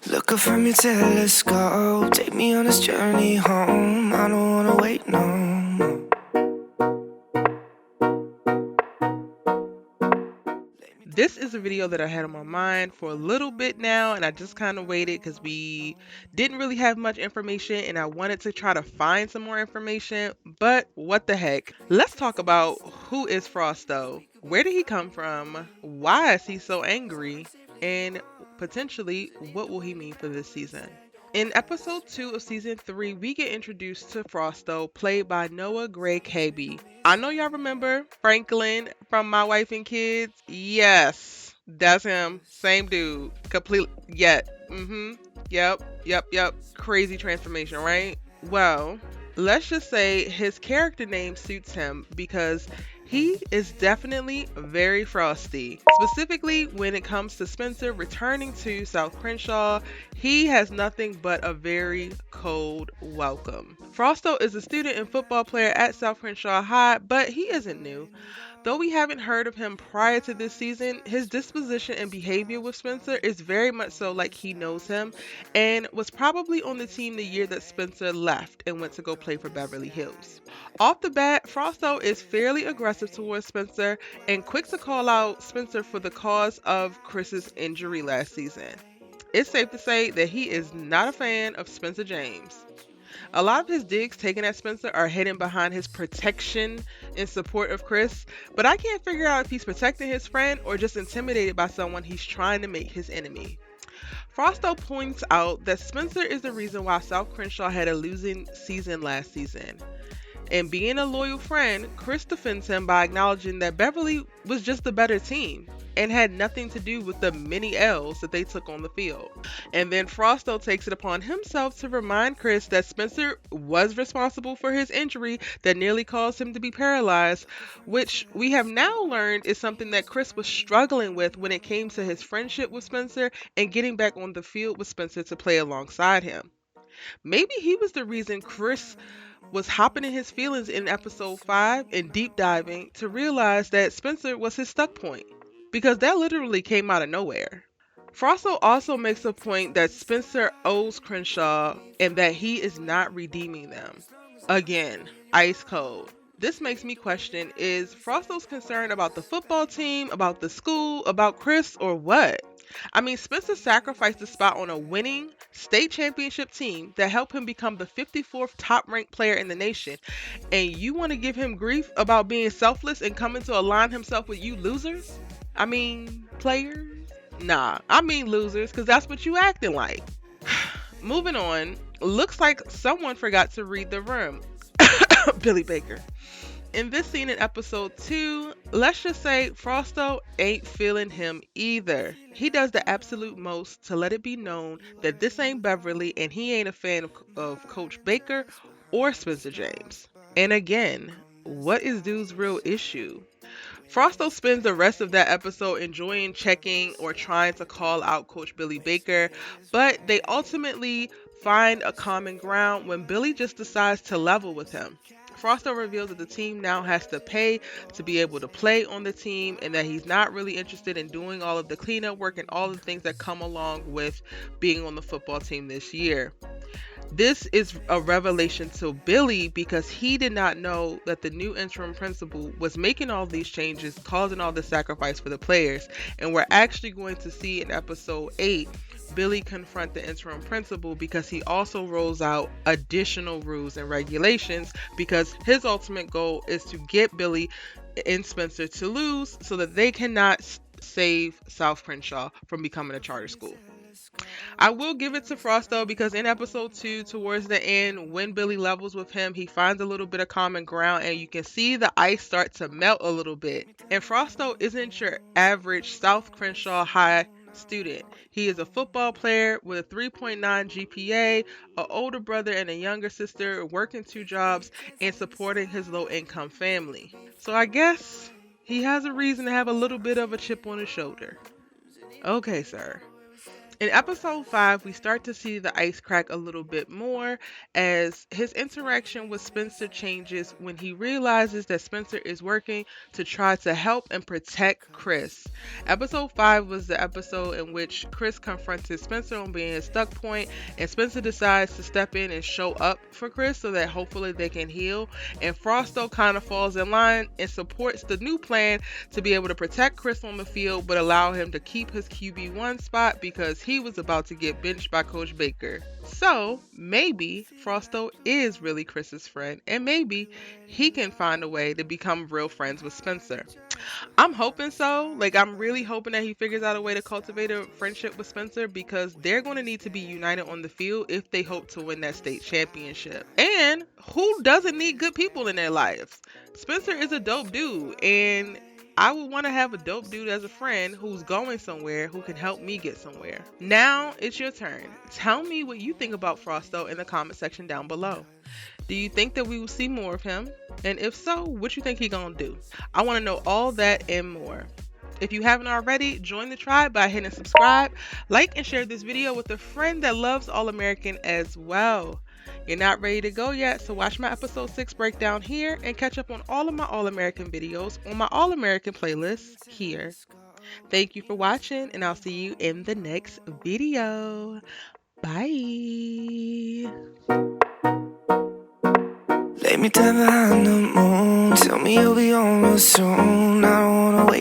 Look up from your telescope, take me on this journey home. I don't wanna wait no more. This is a video that I had on my mind for a little bit now, and I just kind of waited because we didn't really have much information, and I wanted to try to find some more information, but what the heck. Let's talk about who is Frausto, where did he come from, why is he so angry, and potentially what will he mean for this season. In episode 2 of season 3, we get introduced to Frausto, played by Noah Gray KB. I know y'all remember Franklin from My Wife and Kids. Yes, that's him. Same dude. Complete. Yet. Yep. Crazy transformation, right? Well, let's just say his character name suits him because he is definitely very frosty. Specifically, when it comes to Spencer returning to South Crenshaw, he has nothing but a very cold welcome. Frausto is a student and football player at South Crenshaw High, but he isn't new. Though we haven't heard of him prior to this season, his disposition and behavior with Spencer is very much so like he knows him and was probably on the team the year that Spencer left and went to go play for Beverly Hills. Off the bat, Frausto is fairly aggressive towards Spencer and quick to call out Spencer for the cause of Chris's injury last season. It's safe to say that he is not a fan of Spencer James. A lot of his digs taken at Spencer are hidden behind his protection in support of Chris, but I can't figure out if he's protecting his friend or just intimidated by someone he's trying to make his enemy. Frausto points out that Spencer is the reason why South Crenshaw had a losing season last season. And being a loyal friend, Chris defends him by acknowledging that Beverly was just the better team and had nothing to do with the many L's that they took on the field. And then Frausto takes it upon himself to remind Chris that Spencer was responsible for his injury that nearly caused him to be paralyzed, which we have now learned is something that Chris was struggling with when it came to his friendship with Spencer and getting back on the field with Spencer to play alongside him. Maybe he was the reason Chris was hopping in his feelings in episode 5 and deep diving to realize that Spencer was his stuck point. Because that literally came out of nowhere. Frausto also makes a point that Spencer owes Crenshaw and that he is not redeeming them. Again, ice cold. This makes me question, is Frausto's concern about the football team, about the school, about Chris, or what? I mean, Spencer sacrificed the spot on a winning state championship team that helped him become the 54th top ranked player in the nation. And you want to give him grief about being selfless and coming to align himself with you losers? I mean, players? Nah, I mean losers, because that's what you acting like. Moving on, looks like someone forgot to read the room. Billy Baker. In this scene in episode 2, let's just say Frausto ain't feeling him either. He does the absolute most to let it be known that this ain't Beverly and he ain't a fan of Coach Baker or Spencer James. And again, what is dude's real issue? Frausto spends the rest of that episode enjoying checking or trying to call out Coach Billy Baker, but they ultimately find a common ground when Billy just decides to level with him. Frausto reveals that the team now has to pay to be able to play on the team and that he's not really interested in doing all of the cleanup work and all the things that come along with being on the football team this year. This is a revelation to Billy because he did not know that the new interim principal was making all these changes, causing all this sacrifice for the players. And we're actually going to see in episode 8 Billy confront the interim principal because he also rolls out additional rules and regulations because his ultimate goal is to get Billy and Spencer to lose so that they cannot save South Crenshaw from becoming a charter school. I will give it to Frausto because in episode 2, towards the end, when Billy levels with him, he finds a little bit of common ground and you can see the ice start to melt a little bit. And Frausto isn't your average South Crenshaw High student. He is a football player with a 3.9 GPA, an older brother and a younger sister, working 2 jobs and supporting his low-income family. So I guess he has a reason to have a little bit of a chip on his shoulder. Okay, sir. In episode 5, we start to see the ice crack a little bit more as his interaction with Spencer changes when he realizes that Spencer is working to try to help and protect Chris. Episode 5 was the episode in which Chris confronted Spencer on being his stuck point, and Spencer decides to step in and show up for Chris so that hopefully they can heal. And Frausto kind of falls in line and supports the new plan to be able to protect Chris on the field but allow him to keep his QB1 spot because he was about to get benched by Coach Baker. So maybe Frausto is really Chris's friend, and maybe he can find a way to become real friends with Spencer. I'm hoping so. Like, I'm really hoping that he figures out a way to cultivate a friendship with Spencer because they're going to need to be united on the field if they hope to win that state championship. And who doesn't need good people in their lives? Spencer is a dope dude, and I would want to have a dope dude as a friend who's going somewhere who can help me get somewhere. Now it's your turn. Tell me what you think about Frausto in the comment section down below. Do you think that we will see more of him? And if so, what you think he gonna do? I want to know all that and more. If you haven't already, join the tribe by hitting subscribe, like and share this video with a friend that loves All American as well. You're not ready to go yet, so watch my episode 6 breakdown here and catch up on all of my All American videos on my All American playlist here. Thank you for watching, and I'll see you in the next video. Bye. Lay me down behind the moon. Tell me you'll be on real soon. I don't wanna wait